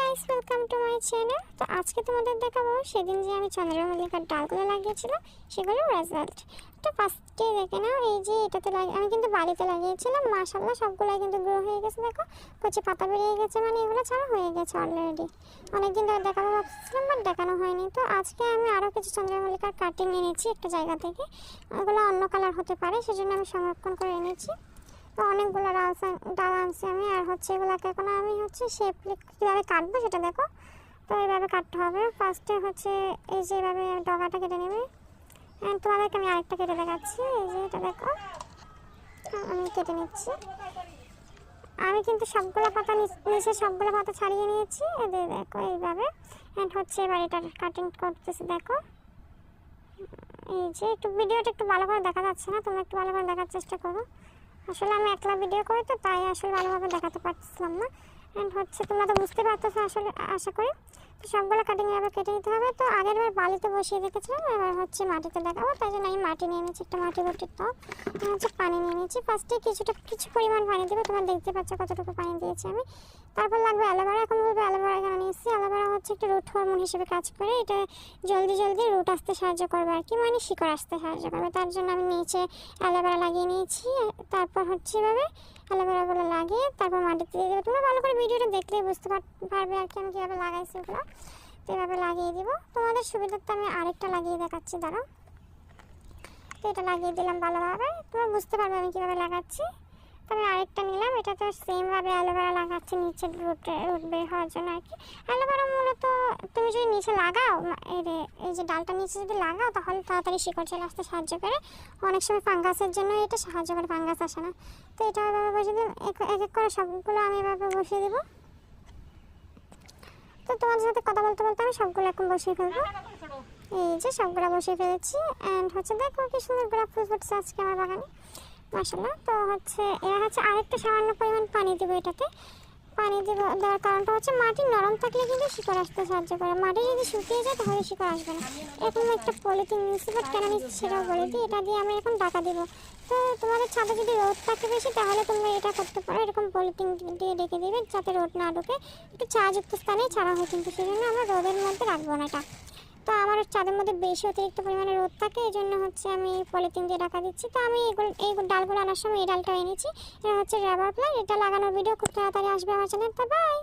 Guys, welcome to my channel. তো আজকে তোমাদের দেখাবো সেদিন যে আমি চন্দ্রমল্লিকার ডালগুলো লাগিয়েছিলাম সেগুলোর রেজাল্ট। তো ফার্স্টে দেখে নাও, এই যে এটাতে আমি কিন্তু বাড়িতে লাগিয়েছিলাম, মাশাআল্লাহ সবগুলো কিন্তু গ্রো হয়ে গেছে। দেখো কচি পাতা বেরিয়ে গেছে, মানে এগুলো ছাড়া হয়ে গেছে অলরেডি। অনেকদিন ধরে দেখাবো ভাবছিলাম, বাট দেখানো হয়নি। তো আজকে আমি আরও কিছু চন্দ্রমল্লিকার কাটিং এনেছি একটা জায়গা থেকে। ওগুলো অন্য কালার হতে পারে, সেজন্য আমি সংরক্ষণ করে এনেছি। তো অনেকগুলো ডাল আনছি আমি, আর হচ্ছে এগুলোকে এখন আমি হচ্ছে শেপ কীভাবে কাটবো সেটা দেখো। তো এইভাবে কাটতে হবে। ফার্স্টে হচ্ছে এই যে এইভাবে ডগাটা কেটে নেবে। তোমাদেরকে আমি আরেকটা কেটে দেখাচ্ছি। এই যে এটা দেখো, আমি কেটে নিচ্ছি। আমি কিন্তু সবগুলো পাতা নিচে সবগুলো পাতা ছাড়িয়ে নিয়েছি। এদের দেখো এইভাবে। অ্যান্ড হচ্ছে এবার এটা কাটিং করতেছি। দেখো এই যে একটু ভিডিওটা একটু ভালো করে দেখা যাচ্ছে না, তোমরা একটু ভালো করে দেখার চেষ্টা করো। আসলে আমি একলা ভিডিও করি, তো তাই আসলে ভালোভাবে দেখাতে পারছিলাম না। অ্যান্ড হচ্ছে তোমরা তো বুঝতে পারতেছো আসলে, আশা করি। তো সবগুলো কাটিং এভাবে কেটে নিতে হবে। তো আগের বার বালিতে বসিয়ে রেখেছিলাম, এবার হচ্ছে মাটিতে দেখাবো। তাই জন্য আমি মাটি নিয়ে নিয়েছি, একটা মাটি ভর্তির টব। হচ্ছে পানি নিয়ে নিয়েছি। ফার্স্টে কিছু পরিমাণ পানি দেবো, তোমরা দেখতে পাচ্ছ কতটুকু পানি দিয়েছি আমি। তারপর লাগবে অ্যালোভেরা। এখন বলবো অ্যালোভেরা এখানে নিয়েছি। অ্যালোভেরা হচ্ছে একটা রুট হরমোন হিসেবে কাজ করে। এটা জলদি রুট আসতে সাহায্য করবে আর কি, মানে শিকড় আসতে সাহায্য করবে। তার জন্য আমি নিচে অ্যালোভেরা লাগিয়ে নিয়েছি। তারপর হচ্ছে এভাবে অ্যালোভেরাগুলো লাগিয়ে তারপর মাটিতে দিয়ে দেবো। তোমরা ভালো করে ভিডিওটা দেখলেই বুঝতে পারবে আর কি আমি কীভাবে লাগাইছি ওগুলো। তো এভাবে লাগিয়ে দিব। তোমাদের সুবিধার্থে আমি আরেকটা লাগিয়ে দেখাচ্ছি, দাঁড়াও। তো এটা লাগিয়ে দিলাম ভালোভাবে, তোমরা বুঝতে পারবে আমি কীভাবে লাগাচ্ছি। তো আমি আরেকটা নিলাম, এটা তো সেমভাবে অ্যালোভেরা লাগাচ্ছি নিচের রুট বের হওয়ার জন্য আর কি। অ্যালোভেরা মূলত তুমি যদি নিচে লাগাও, এই যে ডালটা নিচে যদি লাগাও, তাহলে তাড়াতাড়ি শিকড় চলে আসতে সাহায্য করে। অনেক সময় ফাঙ্গাসের জন্য এটা সাহায্য করে, ফাঙ্গাস আসে না। তো এটা এভাবে বসিয়ে দিন, এক এক করে সবগুলো আমি এভাবে বসিয়ে দেবো। তো তোমাদের সাথে কথা বলতে বলতে আমি সবগুলো এখন বসিয়ে ফেলবো। এই যে সবগুলো বসিয়ে ফেলেছি। অ্যান্ড হচ্ছে দেখো কি সুন্দর গোলাপ ফুল ফুটছে আজকে আমার বাগানে, মাশাআল্লাহ। তো হচ্ছে এবার হচ্ছে আরেকটু সামান্য পরিমাণ পানি দেবো এটাতে। পানি দেওয়ার কারণটা হচ্ছে মাটি নরম থাকলে কিন্তু শিকড় আসতে সাহায্য করে। মাটি যদি শুকিয়ে যায় তাহলে শিকড় আসবে না। এরকম একটা পলিথিন নিচ্ছি, বাট কেন নিচ্ছি সেটাও বলে দিই। এটা দিয়ে আমি এখন ঢাকা দেবো। তো তোমাদের ছাদে যদি রোদ থাকে বেশি, তাহলে তোমরা এটা করতে পারো, এরকম পলিথিন দিয়ে ঢেকে দেবে যাতে রোদ না ঢুকে। একটু ছায়াযুক্ত স্থানে ছাড়া হয়, কিন্তু সেই জন্য আমরা রোদের মধ্যে রাখবো না এটা। তো আমার ছাদের মধ্যে বেশি অতিরিক্ত পরিমাণে রোদ থাকে, এই জন্য হচ্ছে আমি পলিথিন দিয়ে ঢাকা দিচ্ছি। তো আমি এই ডালগুলো আনার সময় এই ডালটা এনেছি। এটা হচ্ছে রাবার প্লান্ট। এটা লাগানোর ভিডিও খুব তাড়াতাড়ি আসবে আমার চ্যানেলটা। বাই।